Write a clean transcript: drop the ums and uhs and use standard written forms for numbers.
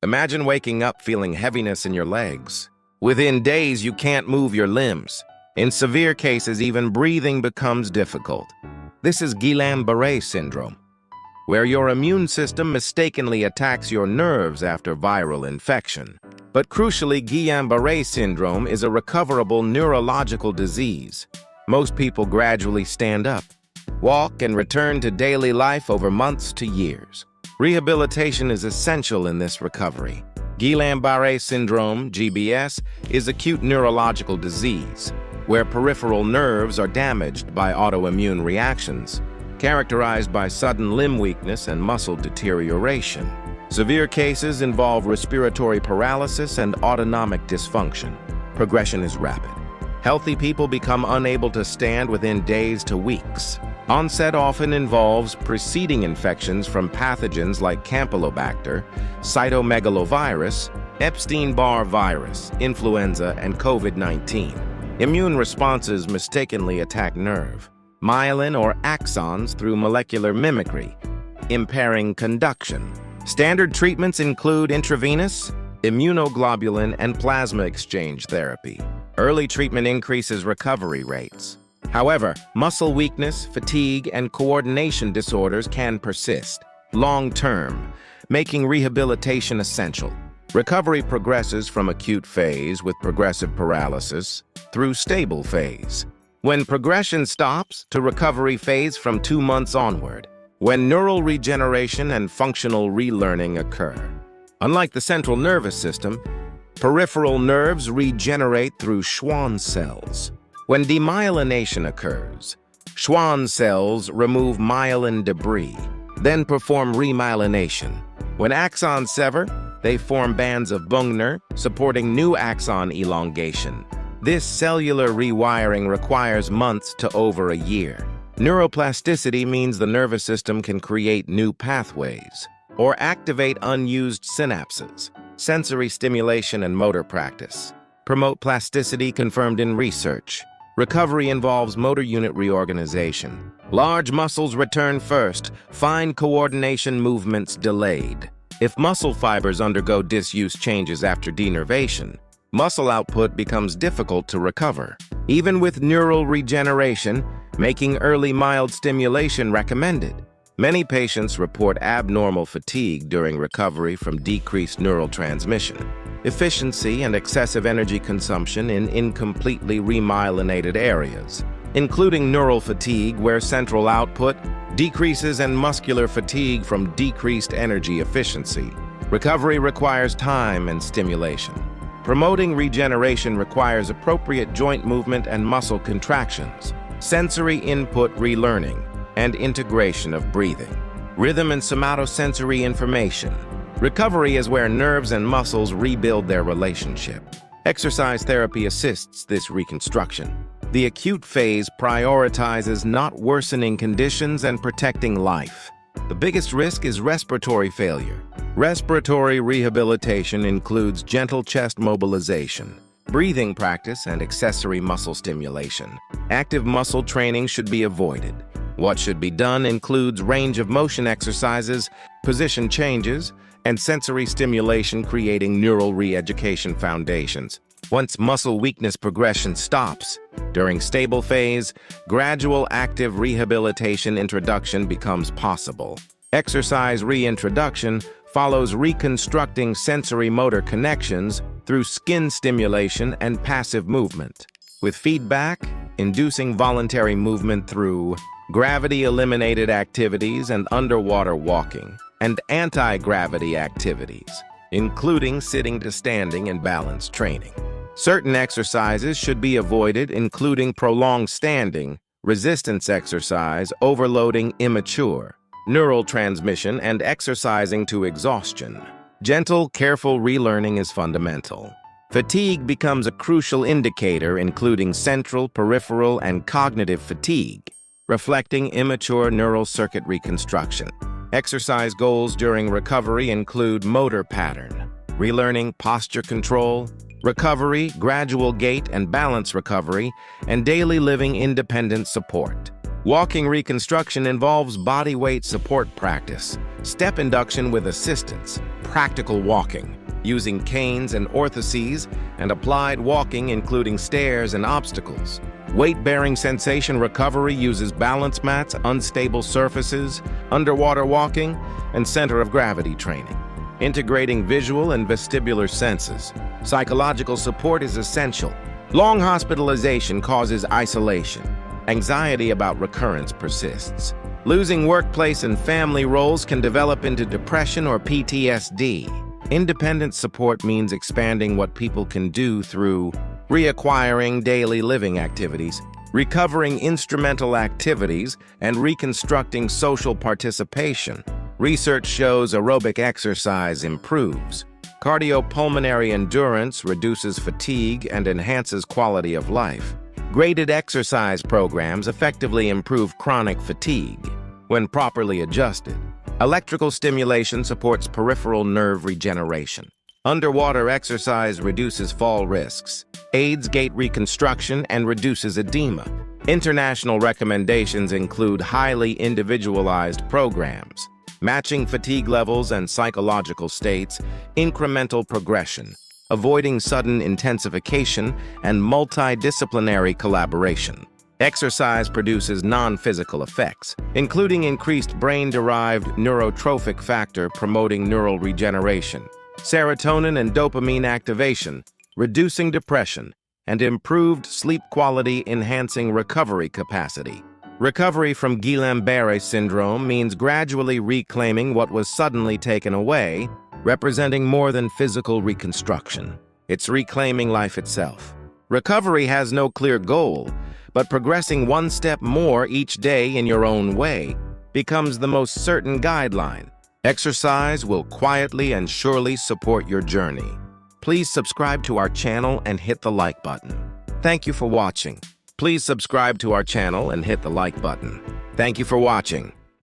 Imagine waking up feeling heaviness in your legs. Within days, you can't move your limbs. In severe cases, even breathing becomes difficult. This is Guillain-Barré Syndrome, where your immune system mistakenly attacks your nerves after viral infection. But crucially, Guillain-Barré Syndrome is a recoverable neurological disease. Most people gradually stand up, walk, and return to daily life over months to years. Rehabilitation is essential in this recovery. Guillain-Barré Syndrome, GBS, is acute neurological disease, where peripheral nerves are damaged by autoimmune reactions, characterized by sudden limb weakness and muscle deterioration. Severe cases involve respiratory paralysis and autonomic dysfunction. Progression is rapid. Healthy people become unable to stand within days to weeks. Onset often involves preceding infections from pathogens like Campylobacter, cytomegalovirus, Epstein-Barr virus, influenza, and COVID-19. Immune responses mistakenly attack nerve, myelin, or axons through molecular mimicry, impairing conduction. Standard treatments include intravenous, immunoglobulin, and plasma exchange therapy. Early treatment increases recovery rates. However, muscle weakness, fatigue, and coordination disorders can persist long-term, making rehabilitation essential. Recovery progresses from acute phase with progressive paralysis through stable phase, when progression stops, to recovery phase from 2 months onward, when neural regeneration and functional relearning occur. Unlike the central nervous system, peripheral nerves regenerate through Schwann cells. When demyelination occurs, Schwann cells remove myelin debris, then perform remyelination. When axons sever, they form bands of Bungner, supporting new axon elongation. This cellular rewiring requires months to over a year. Neuroplasticity means the nervous system can create new pathways or activate unused synapses. Sensory stimulation and motor practice promote plasticity confirmed in research. Recovery involves motor unit reorganization. Large muscles return first, fine coordination movements delayed. If muscle fibers undergo disuse changes after denervation, muscle output becomes difficult to recover. Even with neural regeneration, making early mild stimulation recommended. Many patients report abnormal fatigue during recovery from decreased neural transmission, efficiency, and excessive energy consumption in incompletely remyelinated areas, including neural fatigue where central output decreases and muscular fatigue from decreased energy efficiency. Recovery requires time and stimulation. Promoting regeneration requires appropriate joint movement and muscle contractions, sensory input relearning, and integration of breathing. Rhythm and somatosensory information. Recovery is where nerves and muscles rebuild their relationship. Exercise therapy assists this reconstruction. The acute phase prioritizes not worsening conditions and protecting life. The biggest risk is respiratory failure. Respiratory rehabilitation includes gentle chest mobilization, breathing practice, and accessory muscle stimulation. Active muscle training should be avoided. What should be done includes range of motion exercises, position changes, and sensory stimulation, creating neural re-education foundations. Once muscle weakness progression stops, during stable phase, gradual active rehabilitation introduction becomes possible. Exercise reintroduction follows reconstructing sensory motor connections through skin stimulation and passive movement, with feedback inducing voluntary movement through gravity-eliminated activities and underwater walking, and anti-gravity activities, including sitting to standing and balance training. Certain exercises should be avoided, including prolonged standing, resistance exercise, overloading immature, neural transmission, and exercising to exhaustion. Gentle, careful relearning is fundamental. Fatigue becomes a crucial indicator, including central, peripheral, and cognitive fatigue, reflecting immature neural circuit reconstruction. Exercise goals during recovery include motor pattern, relearning posture control, recovery, gradual gait and balance recovery, and daily living independent support. Walking reconstruction involves body weight support practice, step induction with assistance, practical walking, using canes and orthoses, and applied walking including stairs and obstacles. Weight-bearing sensation recovery uses balance mats, unstable surfaces, underwater walking, and center of gravity training. Integrating visual and vestibular senses. Psychological support is essential. Long hospitalization causes isolation. Anxiety about recurrence persists. Losing workplace and family roles can develop into depression or PTSD. Independent support means expanding what people can do through reacquiring daily living activities, recovering instrumental activities, and reconstructing social participation. Research shows aerobic exercise improves cardiopulmonary endurance, reduces fatigue, and enhances quality of life. Graded exercise programs effectively improve chronic fatigue when properly adjusted. Electrical stimulation supports peripheral nerve regeneration. Underwater exercise reduces fall risks, aids gait reconstruction, and reduces edema. International recommendations include highly individualized programs, matching fatigue levels and psychological states, incremental progression, avoiding sudden intensification, and multidisciplinary collaboration. Exercise produces non-physical effects, including increased brain-derived neurotrophic factor promoting neural regeneration, serotonin and dopamine activation, reducing depression, and improved sleep quality, enhancing recovery capacity. Recovery from Guillain-Barré Syndrome means gradually reclaiming what was suddenly taken away, representing more than physical reconstruction. It's reclaiming life itself. Recovery has no clear goal, but progressing one step more each day in your own way becomes the most certain guideline. Exercise will quietly and surely support your journey. Please subscribe to our channel and hit the like button. Thank you for watching. Please subscribe to our channel and hit the like button. Thank you for watching.